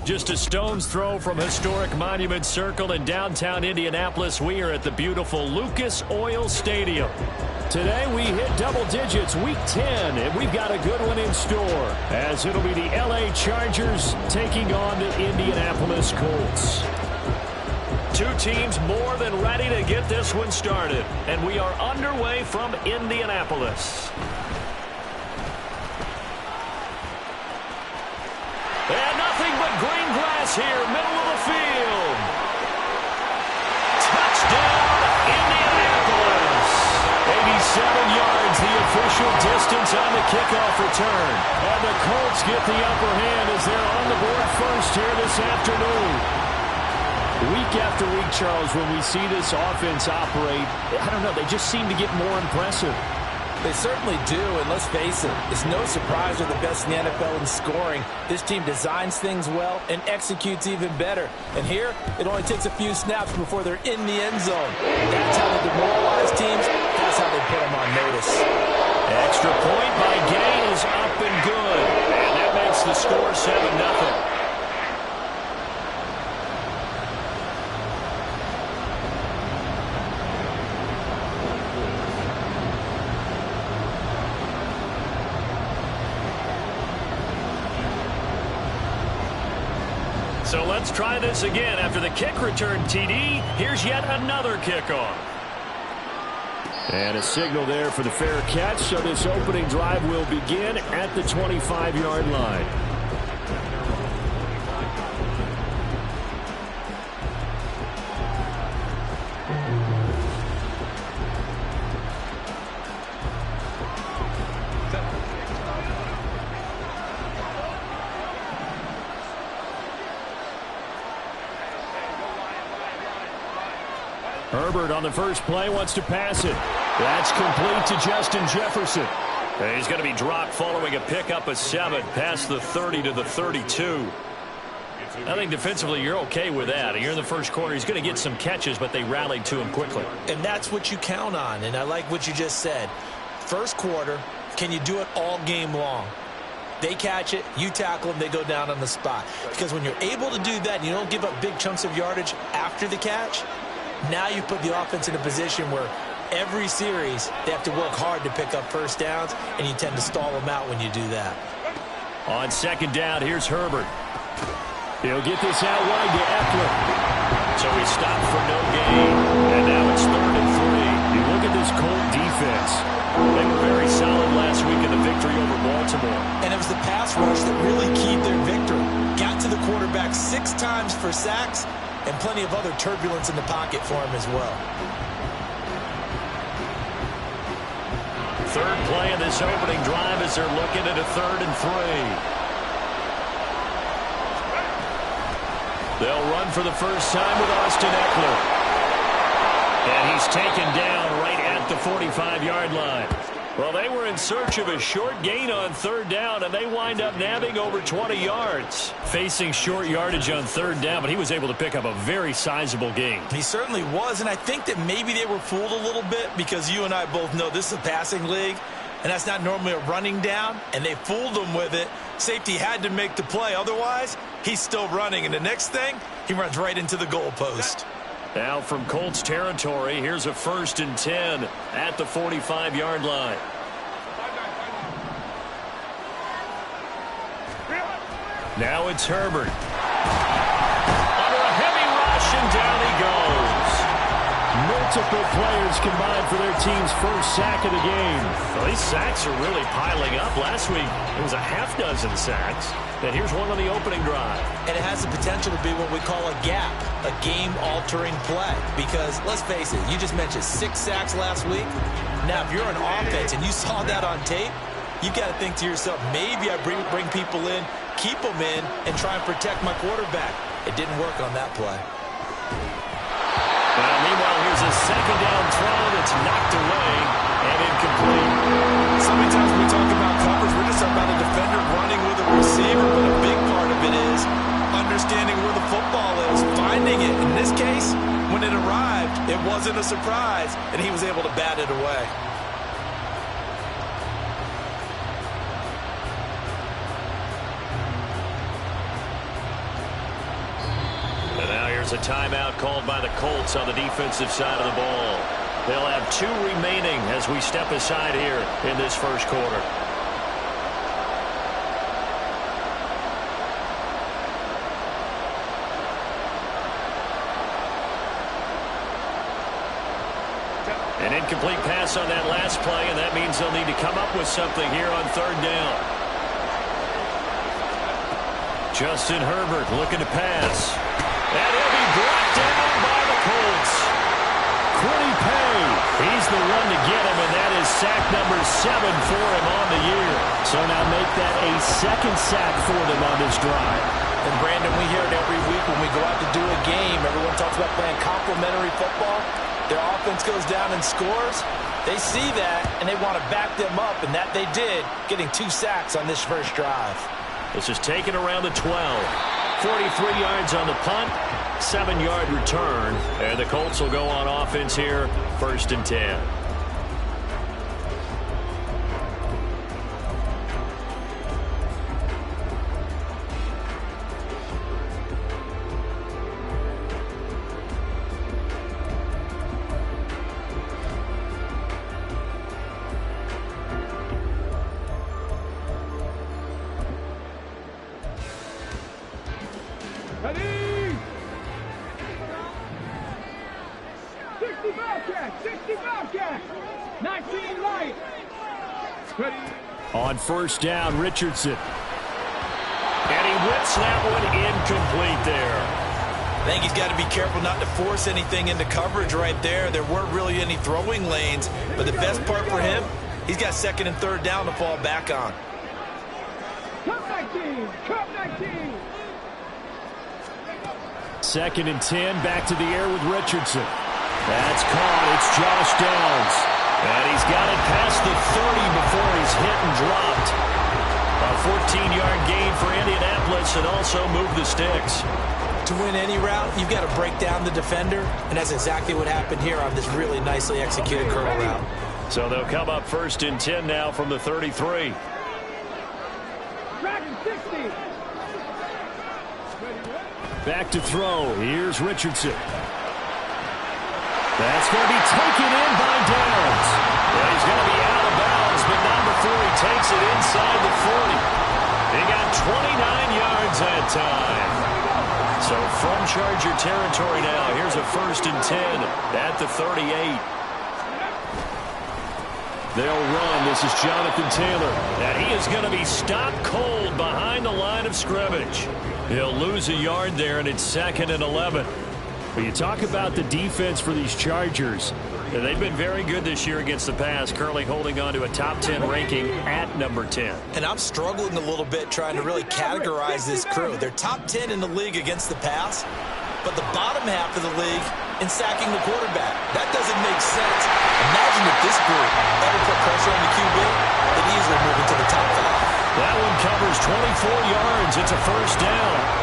Just a stone's throw from historic Monument Circle in downtown Indianapolis. We are at the beautiful Lucas Oil Stadium. Today we hit double digits, week 10, and we've got a good one in store, as it'll be the LA Chargers taking on the Indianapolis Colts. Two teams more than ready to get this one started, and we are underway from Indianapolis. And nothing but green grass here, middle of the field. Touchdown, Indianapolis. 87 yards, the official distance on the kickoff return. And the Colts get the upper hand as they're on the board first here this afternoon. Week after week, Charles, when we see this offense operate, I don't know, they just seem to get more impressive. They certainly do, and let's face it, it's no surprise they're the best in the NFL in scoring. This team designs things well and executes even better. And here, it only takes a few snaps before they're in the end zone. That's how they demoralize teams. That's how they put them on notice. Extra point by Gay is up and good. And that makes the score 7-0. So let's try this again. After the kick return TD, here's yet another kickoff. And a signal there for the fair catch, so this opening drive will begin at the 25-yard line. Herbert on the first play wants to pass it. That's complete to Justin Jefferson. And he's going to be dropped following a pickup of 7 past the 30 to the 32. I think defensively you're okay with that. You're in the first quarter. He's going to get some catches, but they rallied to him quickly. And that's what you count on, and I like what you just said. First quarter, can you do it all game long? They catch it, you tackle them, they go down on the spot. Because when you're able to do that and you don't give up big chunks of yardage after the catch, now you put the offense in a position where every series they have to work hard to pick up first downs, and you tend to stall them out when you do that. On second down, here's Herbert. He'll get this out wide to Eckler. So he stopped for no gain, and now it's 3rd and 3. You look at this Colt defense. They were very solid last week in the victory over Baltimore. And it was the pass rush that really keyed their victory. Got to the quarterback 6 times for sacks, and plenty of other turbulence in the pocket for him as well. Third play of this opening drive as they're looking at a 3rd and 3. They'll run for the first time with Austin Eckler. And he's taken down right at the 45-yard line. Well, they were in search of a short gain on 3rd down, and they wind up nabbing over 20 yards. Facing short yardage on 3rd down, but he was able to pick up a very sizable gain. He certainly was, and I think that maybe they were fooled a little bit because you and I both know this is a passing league, and that's not normally a running down, and they fooled him with it. Safety had to make the play. Otherwise, he's still running, and the next thing, he runs right into the goalpost. Now from Colts territory, here's a 1st and 10 at the 45-yard line. Now it's Herbert. Under a heavy rush, and down he goes. Multiple players combined for their team's first sack of the game. Well, these sacks are really piling up. Last week, it was a half dozen sacks. And here's one on the opening drive. And it has the potential to be what we call a gap, a game-altering play. Because, let's face it, you just mentioned 6 sacks last week. Now, if you're an offense and you saw that on tape, you got to think to yourself, maybe I bring people in, keep them in, and try and protect my quarterback. It didn't work on that play. Well, meanwhile, here's a second down throw that's knocked away and incomplete. So many times when we talk about coverage, we're just talking about a defender running with a receiver, but a big part of it is understanding where the football is, finding it. In this case, when it arrived, it wasn't a surprise, and he was able to bat it away. There's a timeout called by the Colts on the defensive side of the ball. They'll have 2 remaining as we step aside here in this first quarter. An incomplete pass on that last play, and that means they'll need to come up with something here on 3rd down. Justin Herbert looking to pass. And he'll be brought down by the Colts. Kwity Paye, he's the one to get him, and that is sack number 7 for him on the year. So now make that a 2nd sack for them on this drive. And Brandon, we hear it every week when we go out to do a game. Everyone talks about playing complementary football. Their offense goes down and scores. They see that, and they want to back them up, and that they did, getting 2 sacks on this first drive. This is taken around the 12. 43 yards on the punt, 7-yard return, and the Colts will go on offense here, 1st and 10. Ready? 60 Bobcat, 60 Bobcat, 19 light. Ready? On 1st down, Richardson. And he whips that one incomplete there. I think he's got to be careful not to force anything into coverage right there. There weren't really any throwing lanes, but the best part for him, he's got 2nd and 3rd down to fall back on. Cup 19, Cup 19. 2nd and 10, back to the air with Richardson. That's caught. It's Josh Downs. And he's got it past the 30 before he's hit and dropped. A 14-yard gain for Indianapolis and also move the sticks. To win any route, you've got to break down the defender, and that's exactly what happened here on this really nicely executed curl route. So they'll come up 1st and 10 now from the 33. Dragon 60. Back to throw. Here's Richardson. That's going to be taken in by Downs. Well, he's going to be out of bounds, but not before he takes it inside the 40. He got 29 yards that time. So from Charger territory now, here's a 1st and 10 at the 38. They'll run. This is Jonathan Taylor. And he is going to be stopped cold behind the line of scrimmage. He'll lose a yard there, and it's 2nd and 11. But you talk about the defense for these Chargers. They've been very good this year against the pass, currently holding on to a top 10 ranking at number 10. And I'm struggling a little bit trying to really categorize this crew. They're top 10 in the league against the pass, but the bottom half of the league in sacking the quarterback. That doesn't make sense. Imagine if this group ever put pressure on the QB, they'd easily move into the top 5. That one covers 24 yards. It's a 1st down.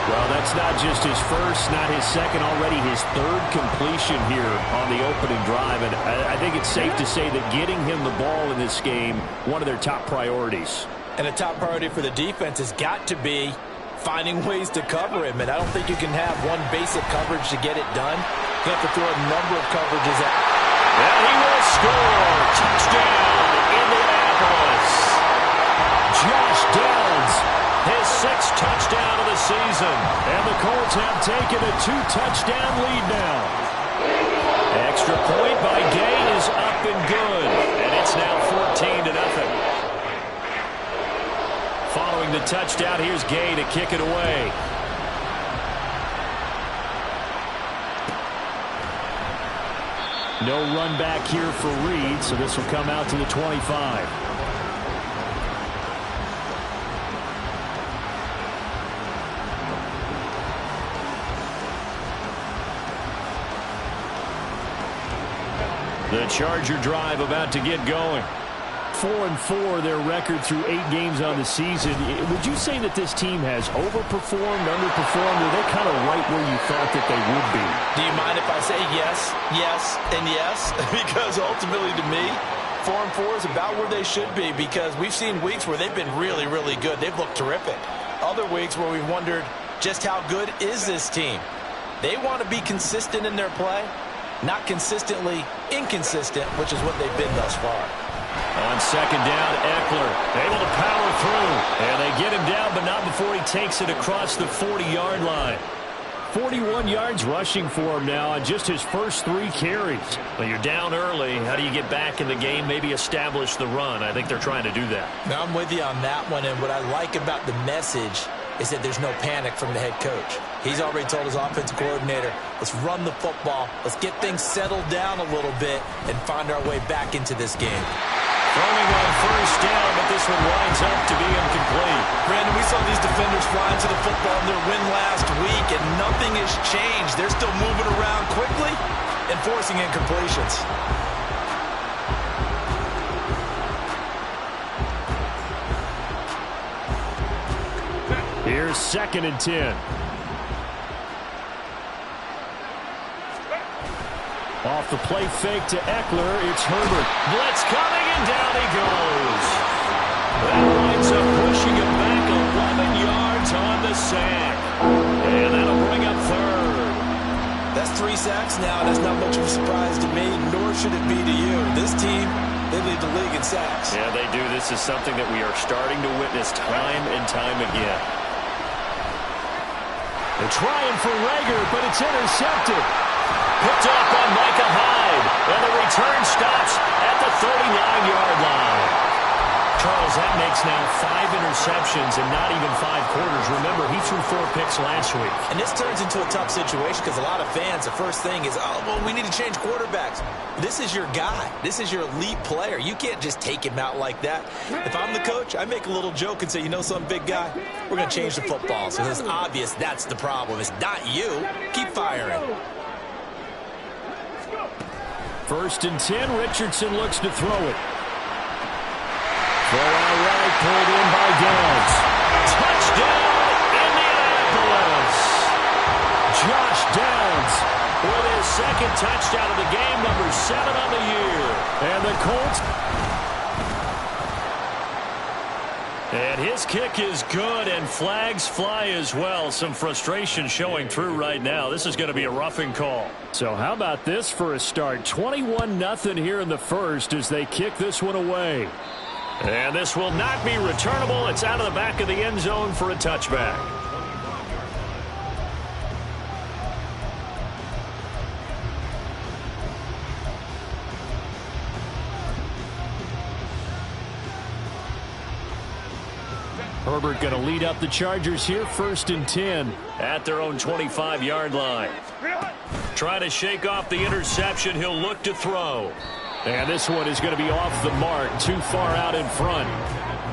Well, that's not just his first, not his second, already his 3rd completion here on the opening drive. And I think it's safe to say that getting him the ball in this game, one of their top priorities. And a top priority for the defense has got to be finding ways to cover him. And I don't think you can have one basic coverage to get it done. You have to throw a number of coverages at. And he will score. Touchdown, Indianapolis. Josh Downs, his 6th touchdown of the season. And the Colts have taken a 2-touchdown lead now. Extra point by Gay is up and good. And it's now 14-0. Following the touchdown, here's Gay to kick it away. No run back here for Reed, so this will come out to the 25. The Charger drive about to get going. 4-4 their record through 8 games on the season. Would you say that this team has overperformed, underperformed? Are they kind of right where you thought that they would be? Do you mind if I say yes, yes, and yes? Because ultimately to me, 4-4 is about where they should be, because we've seen weeks where they've been really, really good. They've looked terrific. Other weeks where we've wondered just how good is this team. They want to be consistent in their play, not consistently inconsistent, which is what they've been thus far. On second down, Eckler able to power through. And they get him down, but not before he takes it across the 40-yard line. 41 yards rushing for him now on just his first 3 carries. Well, you're down early. How do you get back in the game, maybe establish the run? I think they're trying to do that. Now, I'm with you on that one, and what I like about the message is that there's no panic from the head coach. He's already told his offensive coordinator, let's run the football, let's get things settled down a little bit and find our way back into this game. Throwing on first down, but this one winds up to be incomplete. Brandon, we saw these defenders flying to the football in their win last week, and nothing has changed. They're still moving around quickly and forcing incompletions. Here's 2nd and 10. Off the play fake to Eckler, it's Herbert. Blitz coming, and down he goes. That winds up pushing him back 11 yards on the sack. And that'll bring up 3rd. That's 3 sacks now, and that's not much of a surprise to me, nor should it be to you. This team, they lead the league in sacks. Yeah, they do. This is something that we are starting to witness time and time again. They're trying for Reagor, but it's intercepted. Picked off by Micah Hyde. And the return stops at the 39-yard line. Charles, that makes now 5 interceptions in not even 5 quarters. Remember, he threw 4 picks last week. And this turns into a tough situation because a lot of fans, the first thing is, oh, well, we need to change quarterbacks. This is your guy. This is your elite player. You can't just take him out like that. If I'm the coach, I make a little joke and say, you know something, big guy? We're going to change the football. So it's obvious that's the problem. It's not you. Keep firing. 1st and 10, Richardson looks to throw it. Throw out right, pulled in by Downs. Touchdown, Indianapolis! Josh Downs with his 2nd touchdown of the game, number 7 on the year. And the Colts. And his kick is good, and flags fly as well. Some frustration showing through right now. This is going to be a roughing call. So how about this for a start? 21-0 here in the first as they kick this one away. And this will not be returnable. It's out of the back of the end zone for a touchback. Herbert going to lead up the Chargers here, 1st and 10 at their own 25-yard line. Trying to shake off the interception. He'll look to throw. And this one is going to be off the mark, too far out in front.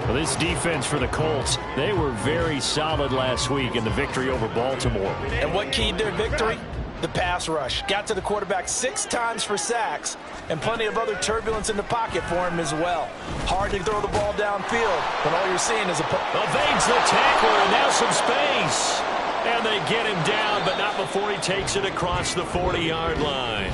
Well, this defense for the Colts, they were very solid last week in the victory over Baltimore. And what keyed their victory? The pass rush. Got to the quarterback 6 times for sacks, and plenty of other turbulence in the pocket for him as well. Hard to throw the ball downfield when all you're seeing is evades the tackler, and now some space. And they get him down, but not before he takes it across the 40-yard line.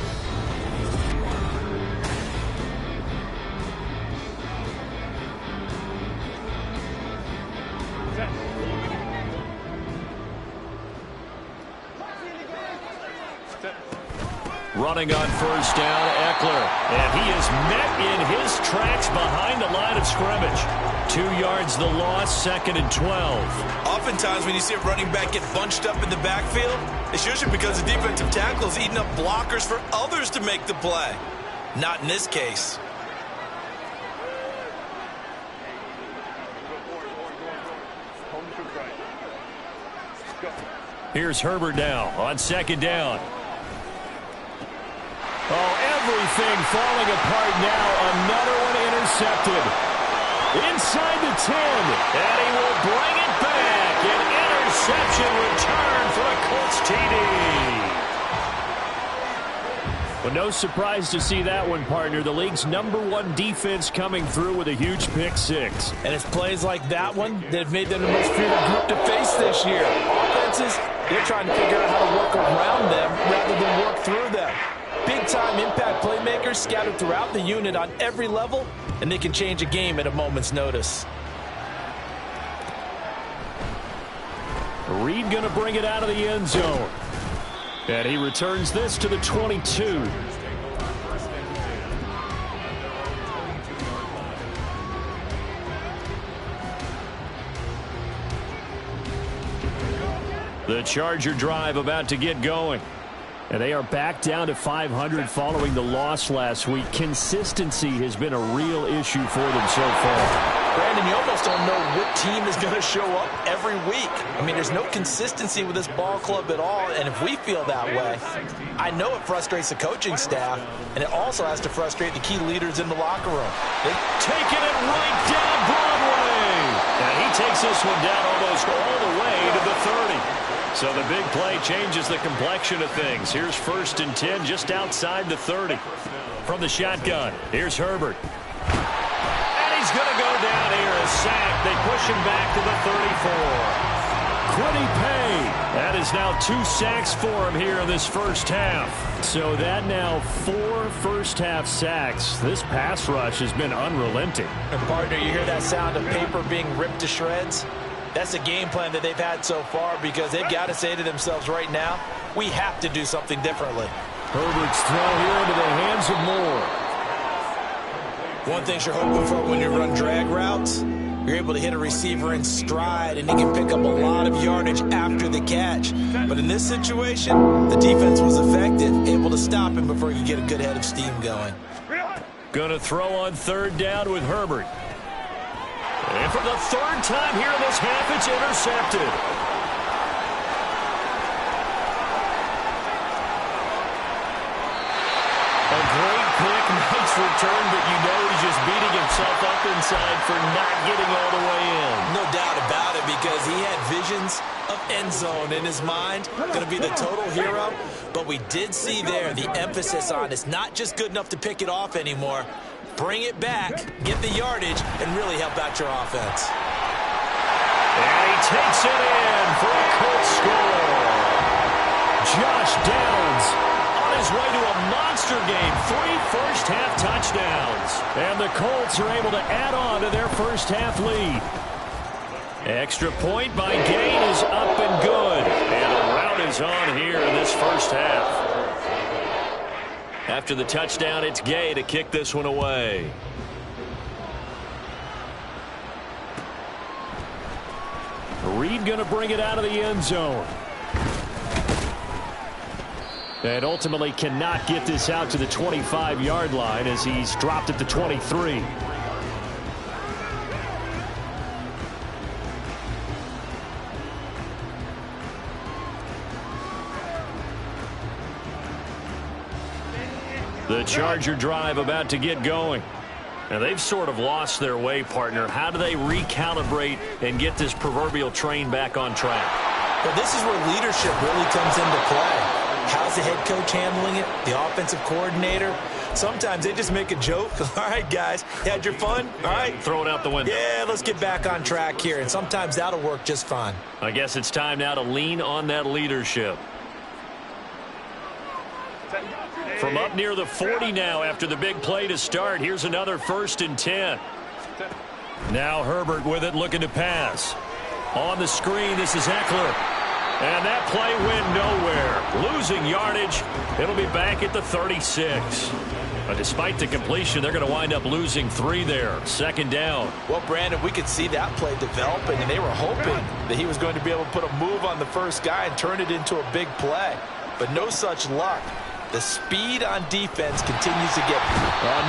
Running on first down, Eckler. And he is met in his tracks behind the line of scrimmage. 2 yards the loss, 2nd and 12. Oftentimes when you see a running back get bunched up in the backfield, it's usually because the defensive tackle is eating up blockers for others to make the play. Not in this case. Here's Herbert now on 2nd down. Oh, everything falling apart now. Another one intercepted. Inside the 10. And he will bring it back. An interception return for a Colts TD. Well, no surprise to see that one, partner. The league's #1 defense coming through with a huge pick 6. And it's plays like that one that have made them the most feared group to face this year. Offenses, they're trying to figure out how to work around them rather than work through them. Big-time impact playmakers scattered throughout the unit on every level, and they can change a game at a moment's notice. Reed going to bring it out of the end zone. And he returns this to the 22. The Charger drive about to get going. And they are back down to 500 following the loss last week. Consistency has been a real issue for them so far. Brandon, you almost don't know what team is going to show up every week. I mean, there's no consistency with this ball club at all, and if we feel that way, I know it frustrates the coaching staff, and it also has to frustrate the key leaders in the locker room. They're taking it right down Broadway. And he takes this one down almost all the way to the 30. So the big play changes the complexion of things. Here's 1st and 10 just outside the 30. From the shotgun, here's Herbert. He's going to go down here, a sack. They push him back to the 34. Quiddy Pay. That is now 2 sacks for him here in this first half. So that now 4 first-half sacks. This pass rush has been unrelenting. And, partner, you hear that sound of paper being ripped to shreds? That's a game plan that they've had so far because they've got to say to themselves right now, we have to do something differently. Herbert's throw here into the hands of Moore. One thing you're hoping for when you run drag routes, you're able to hit a receiver in stride and he can pick up a lot of yardage after the catch. But in this situation, the defense was effective, able to stop him before he could get a good head of steam going. Going to throw on 3rd down with Herbert. And for the 3rd time here in this half, it's intercepted. A great pick, nice return, but you know he's just beating himself up inside for not getting all the way in. No doubt about it, because he had visions of end zone in his mind. Going to be the total hero. But we did see there the emphasis on it's not just good enough to pick it off anymore. Bring it back, get the yardage, and really help out your offense. And he takes it in for a Colts score. Josh Downs on his way to a monster game. 3 first-half touchdowns. And the Colts are able to add on to their first-half lead. Extra point by Gain is up and good. And a rout is on here in this first half. After the touchdown, it's Gay to kick this one away. Reed going to bring it out of the end zone. And ultimately cannot get this out to the 25-yard line as he's dropped at the 23. The Charger drive about to get going. And they've sort of lost their way, partner. How do they recalibrate and get this proverbial train back on track? Well, this is where leadership really comes into play. How's the head coach handling it? The offensive coordinator? Sometimes they just make a joke. All right, guys, you had your fun? All right. Throw it out the window. Yeah, let's get back on track here. And sometimes that'll work just fine. I guess it's time now to lean on that leadership. From up near the 40 now after the big play to start. Here's another 1st and 10. Now Herbert with it, looking to pass. On the screen, this is Eckler. And that play went nowhere. Losing yardage. It'll be back at the 36. But despite the completion, they're going to wind up losing 3 there. 2nd down. Well, Brandon, we could see that play developing, and they were hoping that he was going to be able to put a move on the first guy and turn it into a big play. But no such luck. The speed on defense continues to get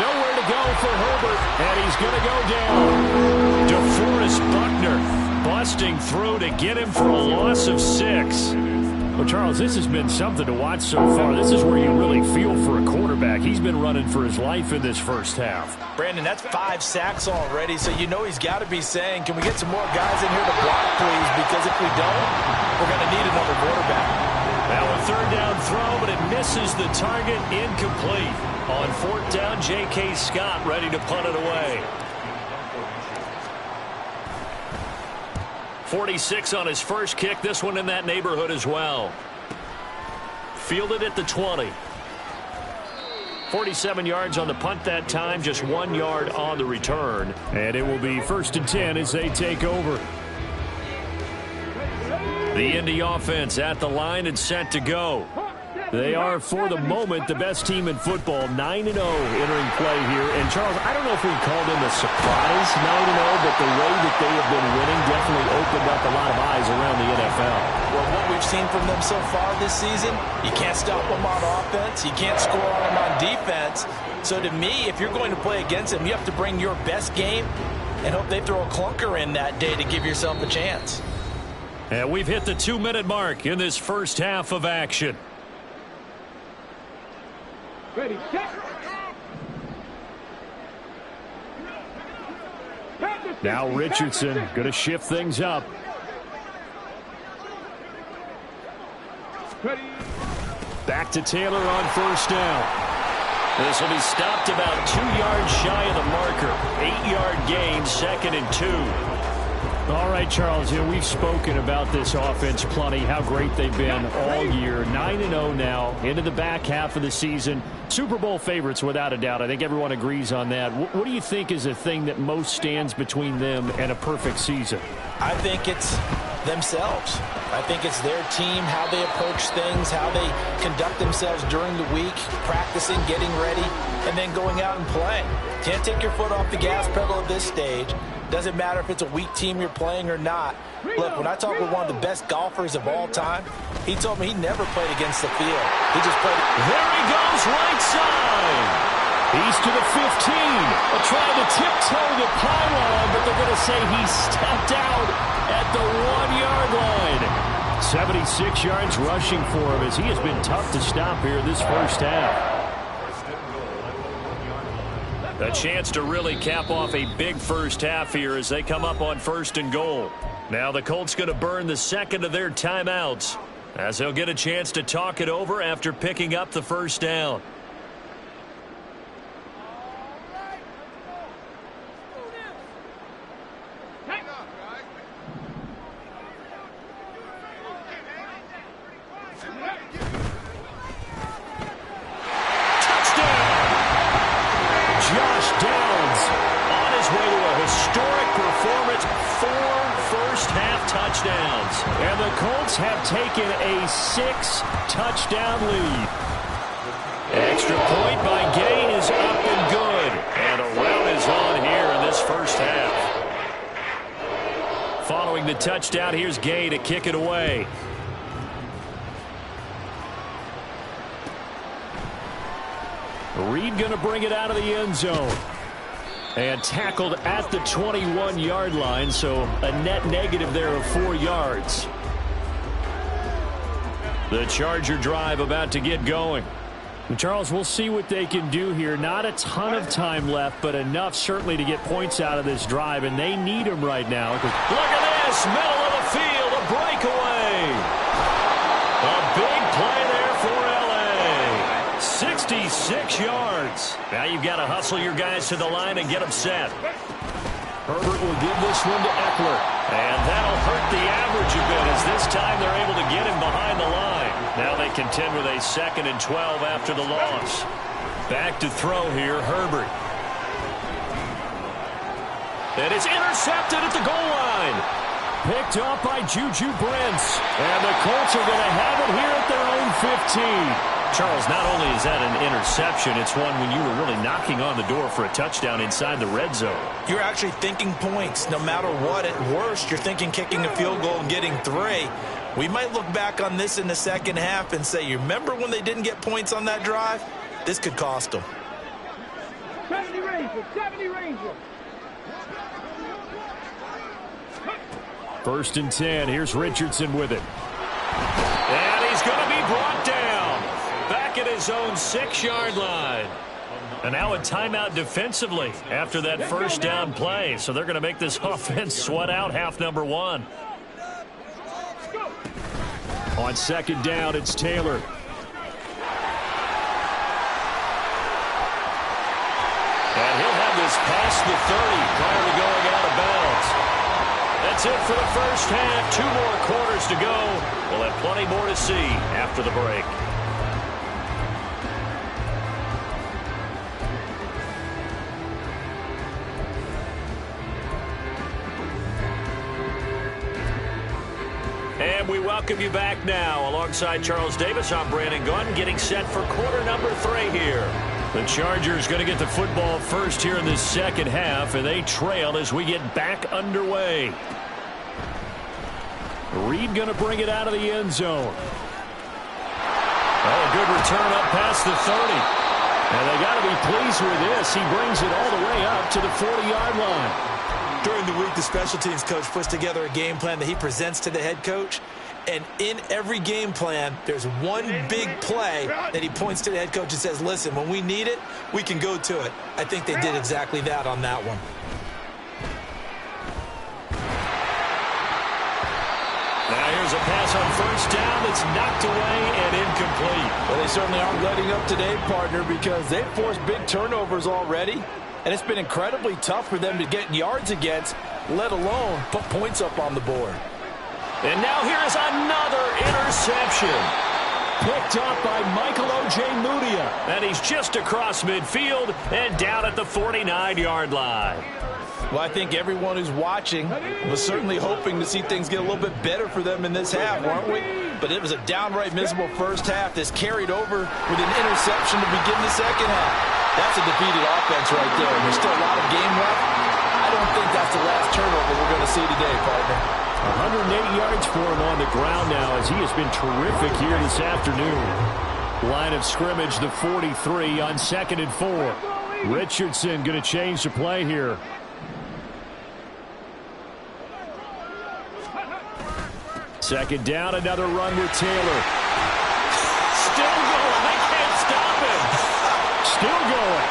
nowhere to go for Herbert, and he's going to go down. DeForest Buckner busting through to get him for a loss of 6. Well, Charles, this has been something to watch so far. This is where you really feel for a quarterback. He's been running for his life in this first half. Brandon, that's 5 sacks already, so you know he's got to be saying, can we get some more guys in here to block, please? Because if we don't, we're going to need another quarterback. Now a 3rd down throw, but it misses the target, incomplete. On 4th down, J.K. Scott ready to punt it away. 46 on his first kick, this one in that neighborhood as well. Fielded at the 20. 47 yards on the punt that time, just 1 yard on the return. And it will be 1st and 10 as they take over. The Indy offense at the line and set to go. They are, for the moment, the best team in football, 9-0 entering play here. And, Charles, I don't know if we call them a surprise 9-0, but the way that they have been winning definitely opened up a lot of eyes around the NFL. Well, what we've seen from them so far this season, you can't stop them on offense. You can't score on them on defense. So, to me, if you're going to play against them, you have to bring your best game and hope they throw a clunker in that day to give yourself a chance. And we've hit the 2-minute mark in this first half of action. Ready, set. Now Richardson going to shift things up. Ready. Back to Taylor on first down. This will be stopped about 2 yards shy of the marker. 8-yard gain, 2nd and 2. All right, Charles, we've spoken about this offense plenty, how great they've been all year. 9-0 now, into the back half of the season. Super Bowl favorites, without a doubt. I think everyone agrees on that. What do you think is the thing that most stands between them and a perfect season? I think it's themselves. I think it's their team, how they approach things, how they conduct themselves during the week, practicing, getting ready, and then going out and playing. Can't take your foot off the gas pedal at this stage. Doesn't matter if it's a weak team you're playing or not. Look, when I talk with one of the best golfers of all time, he told me he never played against the field. He just played. There he goes, right side. He's to the 15. Trying to tiptoe the pylon, but they're going to say he stepped out at the 1-yard line. 76 yards rushing for him as he has been tough to stop here this first half. A chance to really cap off a big first half here as they come up on 1st and goal. Now the Colts going to burn the second of their timeouts as they'll get a chance to talk it over after picking up the first down. And the Colts have taken a 6-touchdown lead. Extra point by Gay is up and good. And a rout is on here in this first half. Following the touchdown, here's Gay to kick it away. Reed going to bring it out of the end zone. And tackled at the 21-yard line, so a net negative there of 4 yards. The Charger drive about to get going. And Charles, we'll see what they can do here. Not a ton of time left, but enough certainly to get points out of this drive, and they need them right now. Look at this, middle of the field, a breakaway. A big play there for L.A. 66 yards. Now you've got to hustle your guys to the line and get them set. Herbert will give this one to Eckler. And that'll hurt the average a bit as this time they're able to get him behind the line. Now they contend with a 2nd and 12 after the loss. Back to throw here, Herbert. And it's intercepted at the goal line. Picked up by Juju Brents. And the Colts are going to have it here at their own 15. Charles, not only is that an interception, it's one when you were really knocking on the door for a touchdown inside the red zone. You're actually thinking points no matter what. At worst, you're thinking kicking a field goal and getting 3. We might look back on this in the second half and say, you remember when they didn't get points on that drive? This could cost them. 70 Rangers, 70 Rangers. 1st and 10. Here's Richardson with it. And he's going to be brought down. Back at his own 6-yard line. And now a timeout defensively after that first down play. So they're going to make this offense sweat out half number 1. On 2nd down, it's Taylor. And he'll have this past the 30 prior to going out of bounds. That's it for the first half. 2 more quarters to go. We'll have plenty more to see after the break. And And we welcome you back now. Alongside Charles Davis, I'm Brandon Gunn, getting set for quarter number 3 here. The Chargers going to get the football first here in this second half, and they trail as we get back underway. Reed going to bring it out of the end zone. Oh, good return up past the 30. And they got to be pleased with this. He brings it all the way up to the 40-yard line. During the week, the special teams coach puts together a game plan that he presents to the head coach. And in every game plan, there's one big play that he points to the head coach and says, listen, when we need it, we can go to it. I think they did exactly that on that one. Now here's a pass on first down that's knocked away and incomplete. Well, they certainly aren't letting up today, partner, because they've forced big turnovers already. And it's been incredibly tough for them to get yards against, let alone put points up on the board. And now here's another interception. Picked up by Michael Ojemudia. And he's just across midfield and down at the 49-yard line. Well, I think everyone who's watching was certainly hoping to see things get a little bit better for them in this half, weren't we? But it was a downright miserable first half that's carried over with an interception to begin the second half. That's a defeated offense right there. And there's still a lot of game left. I don't think that's the last turnover we're going to see today, partner. 108 yards for him on the ground now as he has been terrific here this afternoon. Line of scrimmage, the 43 on 2nd and 4. Richardson going to change the play here. Second down, another run with Taylor. Still going. They can't stop him. Still going.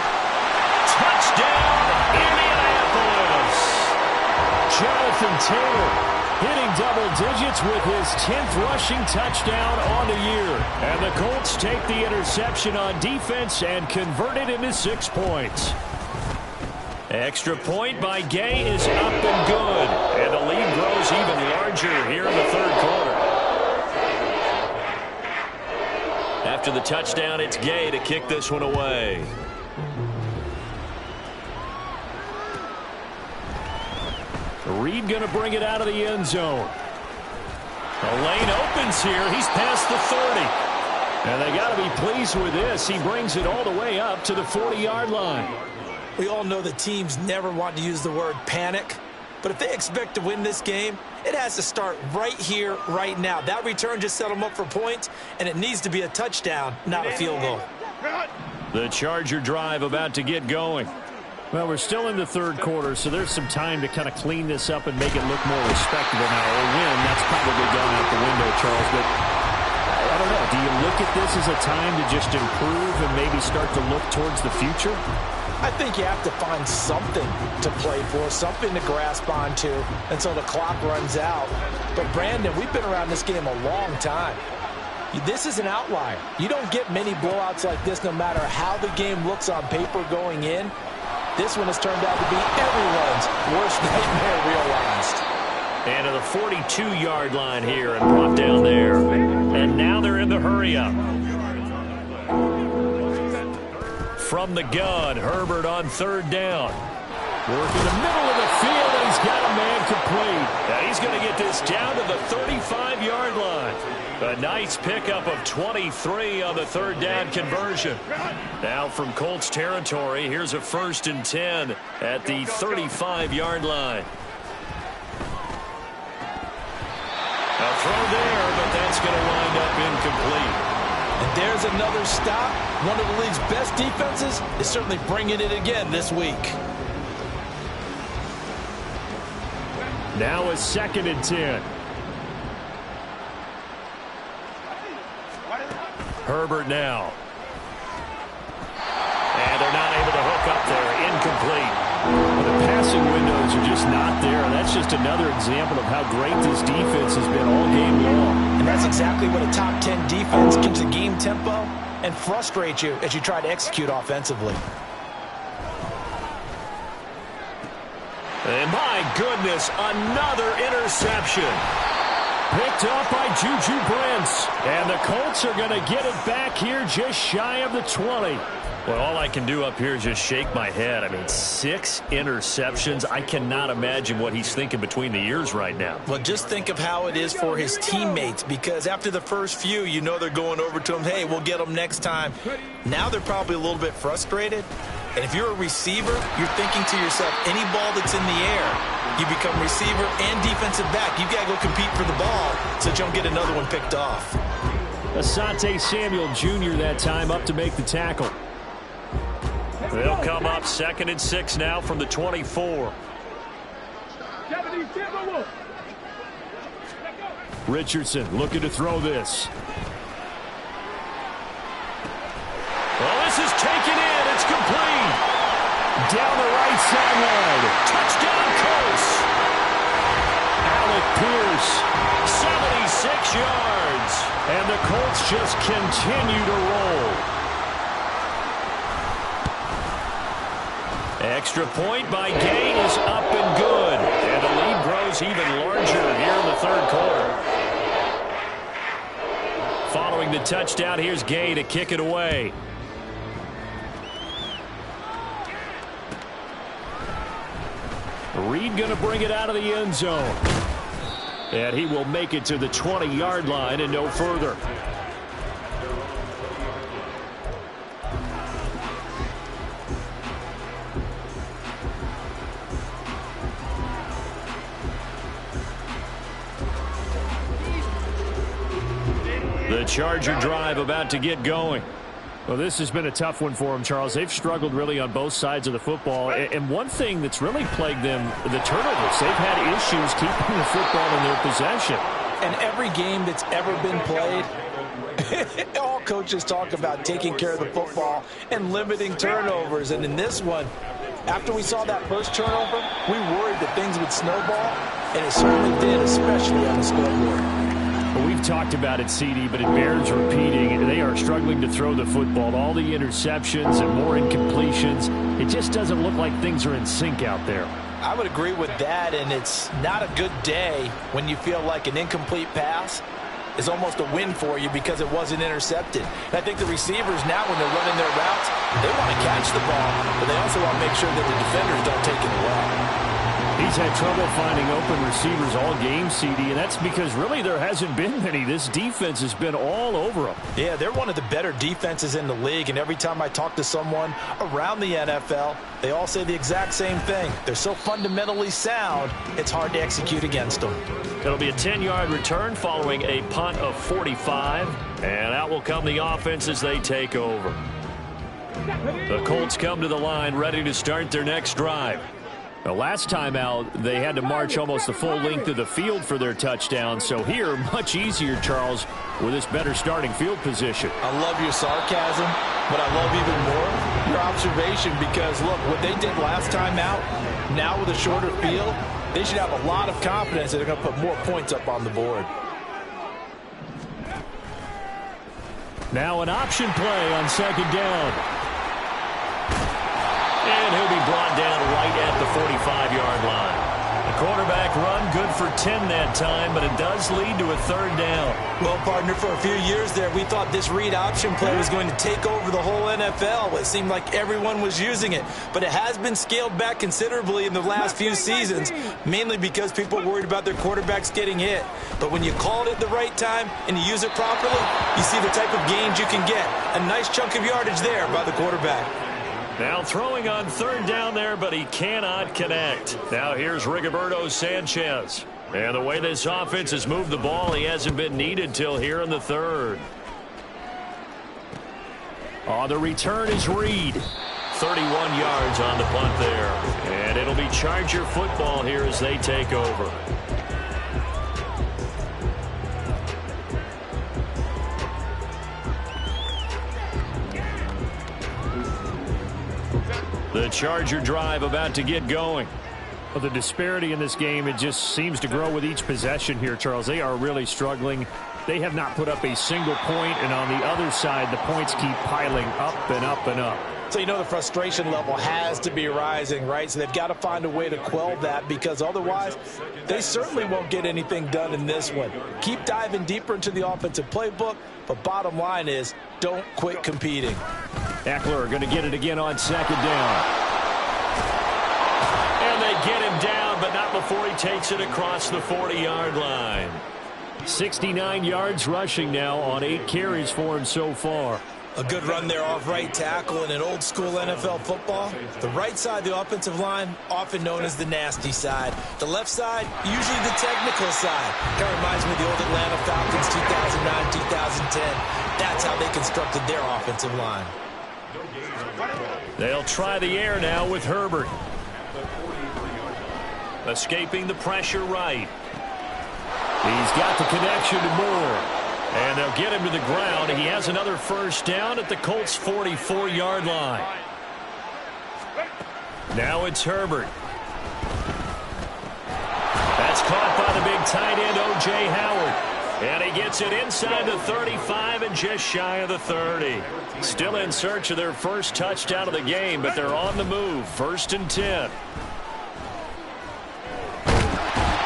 Touchdown, Indianapolis. Jonathan Taylor hitting double digits with his 10th rushing touchdown on the year. And the Colts take the interception on defense and convert it into 6 points. Extra point by Gay is up and good. And the lead grows even larger here in the third quarter. After the touchdown, it's Gay to kick this one away. Reed going to bring it out of the end zone. The lane opens here. He's past the 30. And they got to be pleased with this. He brings it all the way up to the 40-yard line. We all know that teams never want to use the word panic. But if they expect to win this game, it has to start right here, right now. That return just set them up for points, and it needs to be a touchdown, not a field goal. The Charger drive about to get going. Well, we're still in the third quarter, so there's some time to kind of clean this up and make it look more respectable now. Or win, that's probably gone out the window, Charles. But I don't know. Do you look at this as a time to just improve and maybe start to look towards the future? I think you have to find something to play for, something to grasp onto until the clock runs out. But, Brandon, we've been around this game a long time. This is an outlier. You don't get many blowouts like this no matter how the game looks on paper going in. This one has turned out to be everyone's worst nightmare realized. And to the 42-yard line here and brought down there. And now they're in the hurry-up. From the gun, Herbert on third down. Working the middle of the field, and he's got a man complete. Now he's going to get this down to the 35-yard line. A nice pickup of 23 on the third down conversion. Now from Colts territory, here's a 1st and 10 at the 35-yard line. A throw there, but that's going to wind up incomplete. And there's another stop. One of the league's best defenses is certainly bringing it again this week. Now a 2nd and 10. Herbert now. And they're not able to hook up there. Incomplete. Well, the passing windows are just not there. That's just another example of how great this defense has been all game long. And that's exactly what a top 10 defense gives a game tempo and frustrates you as you try to execute offensively. And my goodness, another interception. Picked up by Juju Brents. And the Colts are going to get it back here just shy of the 20. Well, all I can do up here is just shake my head. I mean, 6 interceptions. I cannot imagine what he's thinking between the ears right now. Well, just think of how it is for his teammates, because after the first few, you know they're going over to him, hey, we'll get them next time. Now they're probably a little bit frustrated. And if you're a receiver, you're thinking to yourself, any ball that's in the air, you become receiver and defensive back. You got to go compete for the ball so that you don't get another one picked off. Asante Samuel Jr. that time up to make the tackle. They'll come up 2nd and 6 now from the 24. Richardson looking to throw this. Well, this is taken in. It's complete. Down the right sideline. Touchdown, Colts. Alec Pierce, 76 yards. And the Colts just continue to roll. Extra point by Gay is up and good. And the lead grows even larger here in the 3rd quarter. Following the touchdown, here's Gay to kick it away. Reed going to bring it out of the end zone. And he will make it to the 20-yard line and no further. The Charger drive about to get going. Well, this has been a tough one for them, Charles. They've struggled really on both sides of the football. And one thing that's really plagued them, the turnovers. They've had issues keeping the football in their possession. And every game that's ever been played, all coaches talk about taking care of the football and limiting turnovers. And in this one, after we saw that first turnover, we worried that things would snowball. And it certainly did, especially on the scoreboard. Well, we've talked about it, CD, but it bears repeating. They are struggling to throw the football. All the interceptions and more incompletions. It just doesn't look like things are in sync out there. I would agree with that, and it's not a good day when you feel like an incomplete pass is almost a win for you because it wasn't intercepted. And I think the receivers now, when they're running their routes, they want to catch the ball, but they also want to make sure that the defenders don't take it away. He's had trouble finding open receivers all game, CD, and that's because really there hasn't been many. This defense has been all over them. Yeah, they're one of the better defenses in the league, and every time I talk to someone around the NFL, they all say the exact same thing. They're so fundamentally sound, it's hard to execute against them. It'll be a 10-yard return following a punt of 45, and out will come the offense as they take over. The Colts come to the line ready to start their next drive. The last time out, they had to march almost the full length of the field for their touchdown. So here, much easier, Charles, with this better starting field position. I love your sarcasm, but I love even more your observation because, look, what they did last time out, now with a shorter field, they should have a lot of confidence that they're going to put more points up on the board. Now an option play on 2nd down. And he'll be brought down right at the 45-yard line. The quarterback run good for 10 that time, but it does lead to a 3rd down. Well, partner, for a few years there, we thought this read option play was going to take over the whole NFL. It seemed like everyone was using it, but it has been scaled back considerably in the last few seasons, mainly because people are worried about their quarterbacks getting hit. But when you call it at the right time and you use it properly, you see the type of gains you can get. A nice chunk of yardage there by the quarterback. Now throwing on 3rd down there, but he cannot connect. Now here's Rigoberto Sanchez. And the way this offense has moved the ball, he hasn't been needed till here in the 3rd. On the return is Reed. 31 yards on the punt there. And it'll be Charger football here as they take over. The Charger drive about to get going. Well, the disparity in this game, it just seems to grow with each possession here, Charles. They are really struggling. They have not put up a single point, and on the other side, the points keep piling up and up and up. So you know the frustration level has to be rising, right? So they've got to find a way to quell that, because otherwise they certainly won't get anything done in this one. Keep diving deeper into the offensive playbook, but bottom line is don't quit competing. Eckler going to get it again on second down. And they get him down, but not before he takes it across the 40-yard line. 69 yards rushing now on 8 carries for him so far. A good run there off right tackle in an old school NFL football. The right side of the offensive line, often known as the nasty side. The left side, usually the technical side. Kind of reminds me of the old Atlanta Falcons 2009-2010. That's how they constructed their offensive line. They'll try the air now with Herbert. Escaping the pressure right. He's got the connection to Moore. And they'll get him to the ground. He has another first down at the Colts' 44-yard line. Now it's Herbert. That's caught by the big tight end, O.J. Howard. And he gets it inside the 35 and just shy of the 30. Still in search of their first touchdown of the game, but they're on the move. 1st and 10.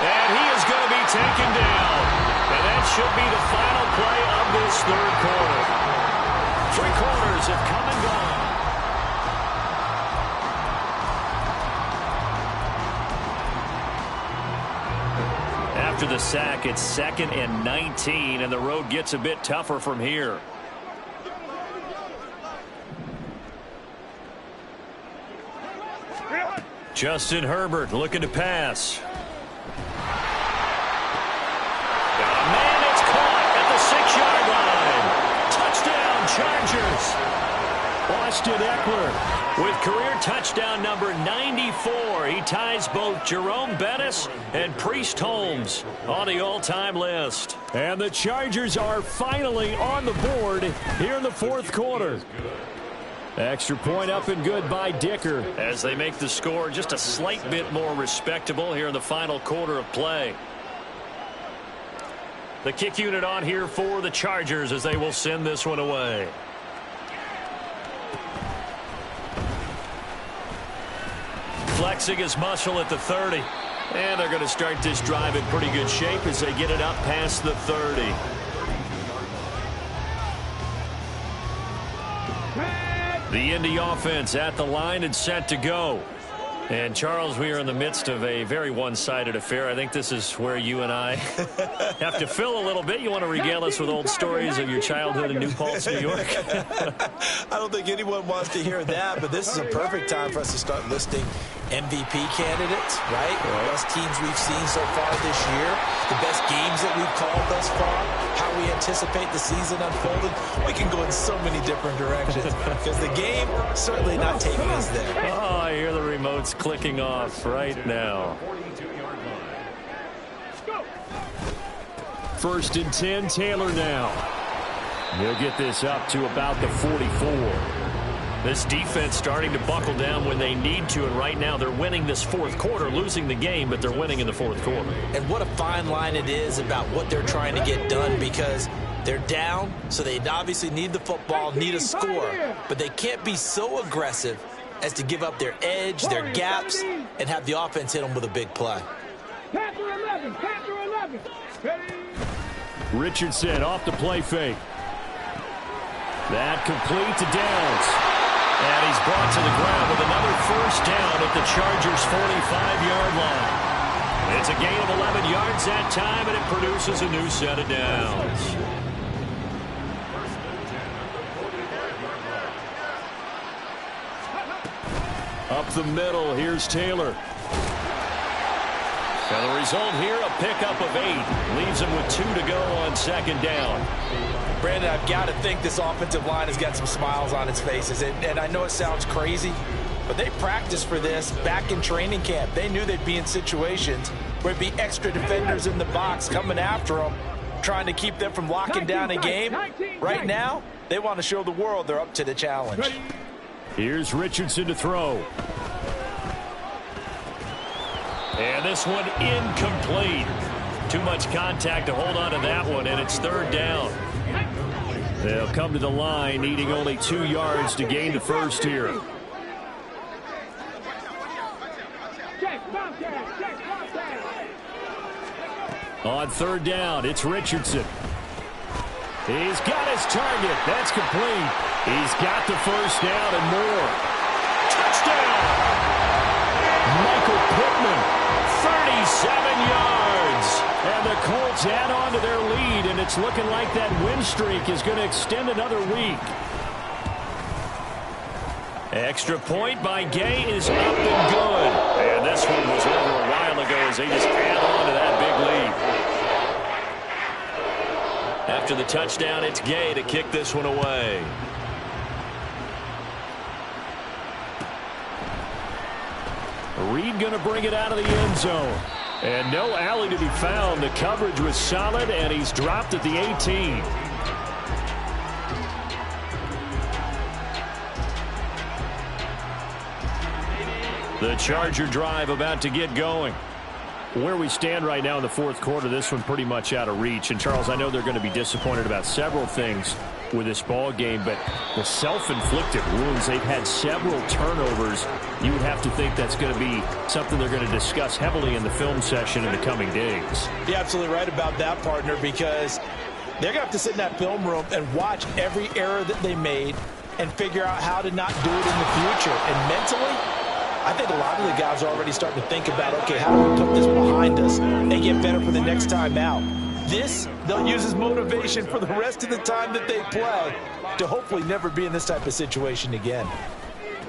And he is going to be taken down. And that should be the final play of this third quarter. 3 quarters have come and gone. After the sack, it's 2nd and 19, and the road gets a bit tougher from here. Justin Herbert looking to pass. Chargers. Austin Eckler with career touchdown number 94. He ties both Jerome Bettis and Priest Holmes on the all-time list. And the Chargers are finally on the board here in the 4th quarter. Extra point up and good by Dicker as they make the score just a slight bit more respectable here in the final quarter of play. The kick unit on here for the Chargers as they will send this one away. Flexing his muscle at the 30. And they're going to start this drive in pretty good shape as they get it up past the 30. The Indy offense at the line and set to go. And, Charles, we are in the midst of a very one-sided affair. I think this is where you and I have to fill a little bit. You want to regale us with old stories of your childhood in New Paltz, New York? I don't think anyone wants to hear that, but this is a perfect time for us to start listing MVP candidates, right? The best teams we've seen so far this year, the best games that we've called thus far, how we anticipate the season unfolding. We can go in so many different directions because the game certainly not taking us there. Oh, I hear the remotes clicking off right now. 1st and 10, Taylor now. He'll get this up to about the 44. This defense starting to buckle down when they need to, and right now they're winning this 4th quarter, losing the game, but they're winning in the 4th quarter. And what a fine line it is about what they're trying to get done, because they're down, so they obviously need the football, need a score, but they can't be so aggressive as to give up their edge, their gaps, and have the offense hit them with a big play. Richardson off the play fake. That complete to Downs. And he's brought to the ground with another first down at the Chargers' 45-yard line. It's a gain of 11 yards that time, and it produces a new set of downs. Up the middle, here's Taylor. And the result here, a pickup of 8. Leaves him with 2 to go on 2nd down. Brandon, I've got to think this offensive line has got some smiles on its faces. And I know it sounds crazy, but they practiced for this back in training camp. They knew they'd be in situations where it'd be extra defenders in the box coming after them, trying to keep them from locking down a game. Right now, they want to show the world they're up to the challenge. Here's Richardson to throw. And this one incomplete. Too much contact to hold on to that one, and it's 3rd down. They'll come to the line, needing only 2 yards to gain the first here. On 3rd down, it's Richardson. He's got his target. That's complete. He's got the first down and more. Touchdown! Michael Pittman, 37 yards. And the Colts add on to their lead, and it's looking like that win streak is going to extend another week. Extra point by Gay is up and good. And this one was over a while ago as they just add on to that big lead. After the touchdown, it's Gay to kick this one away. Reed going to bring it out of the end zone. And no alley to be found. The coverage was solid, and he's dropped at the 18. The Charger drive about to get going. Where we stand right now in the 4th quarter, this one pretty much out of reach. And, Charles, I know they're going to be disappointed about several things with this ball game, but the self-inflicted wounds, they've had several turnovers. You would have to think that's going to be something they're going to discuss heavily in the film session in the coming days. You're absolutely right about that, partner, because they're going to have to sit in that film room and watch every error that they made and figure out how to not do it in the future. And mentally, I think a lot of the guys are already starting to think about, okay, how do we put this behind us and get better for the next time out? This, they'll use as motivation for the rest of the time that they play to hopefully never be in this type of situation again.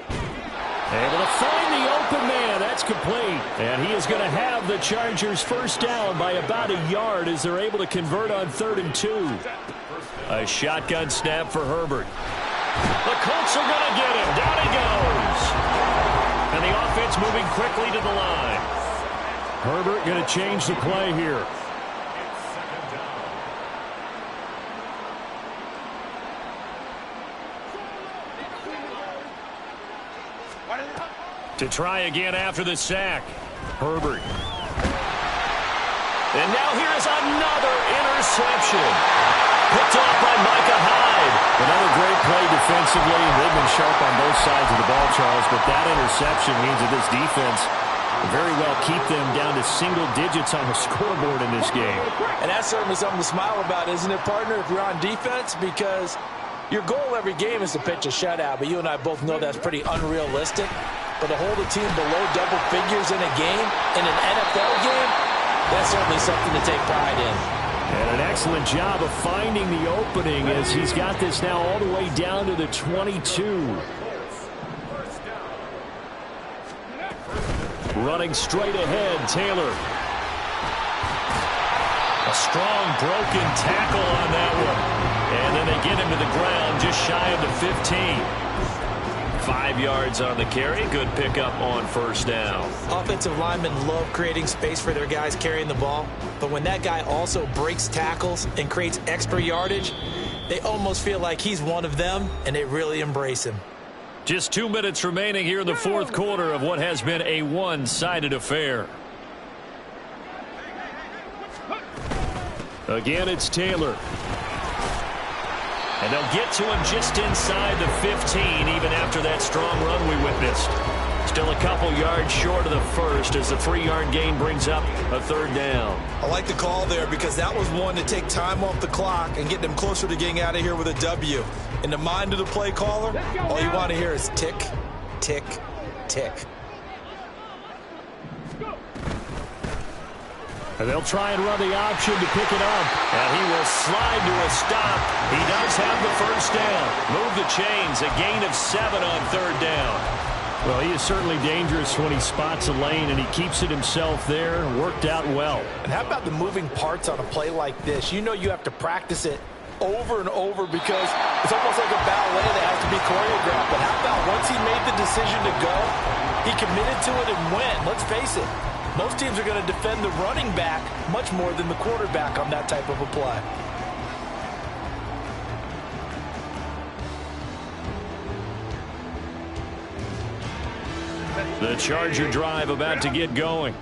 Able to find the open man. That's complete. And he is going to have the Chargers first down by about a yard as they're able to convert on 3rd and 2. A shotgun snap for Herbert. The Colts are going to get him. Down he goes. And the offense moving quickly to the line. Herbert going to change the play here. To try again after the sack. Herbert. And now here's another interception. Picked off by Micah Hyde. Another great play defensively. They've been sharp on both sides of the ball, Charles, but that interception means that this defense will very well keep them down to single digits on the scoreboard in this game. And that's certainly something to smile about, isn't it, partner, if you're on defense? Because your goal every game is to pitch a shutout, but you and I both know that's pretty unrealistic. But to hold a team below double figures in a game, in an NFL game, that's certainly something to take pride in. And an excellent job of finding the opening as he's got this now all the way down to the 22. Running straight ahead, Taylor. A strong broken tackle on that one. And then they get him to the ground just shy of the 15. 5 yards on the carry. Good pickup on first down. Offensive linemen love creating space for their guys carrying the ball. But when that guy also breaks tackles and creates extra yardage, they almost feel like he's one of them, and they really embrace him. Just 2 minutes remaining here in the 4th quarter of what has been a one-sided affair. Again, it's Taylor. And they'll get to him just inside the 15, even after that strong run we witnessed. Still a couple yards short of the first as the 3-yard gain brings up a 3rd down. I like the call there because that was one to take time off the clock and get them closer to getting out of here with a W. In the mind of the play caller, all you want to hear is tick, tick, tick. And they'll try and run the option to pick it up. And he will slide to a stop. He does have the first down. Move the chains. A gain of 7 on 3rd down. Well, he is certainly dangerous when he spots a lane, and he keeps it himself there. Worked out well. And how about the moving parts on a play like this? You know you have to practice it over and over because it's almost like a ballet that has to be choreographed. But how about once he made the decision to go, he committed to it and went. Let's face it. Most teams are going to defend the running back much more than the quarterback on that type of a play. The Charger drive about to get going.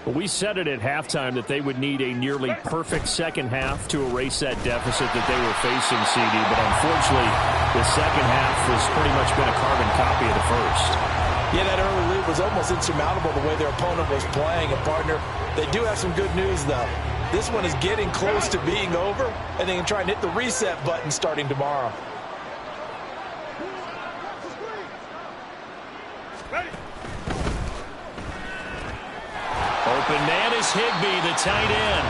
Well, we said it at halftime that they would need a nearly perfect second half to erase that deficit that they were facing, CD. But unfortunately, the second half has pretty much been a carbon copy of the first. Yeah, that early lead was almost insurmountable the way their opponent was playing. And, partner, they do have some good news, though. This one is getting close to being over, and they can try and hit the reset button starting tomorrow. Open man is Higbee, the tight end.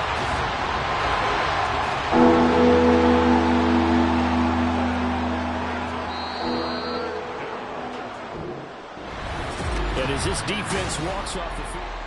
And as this defense walks off the field.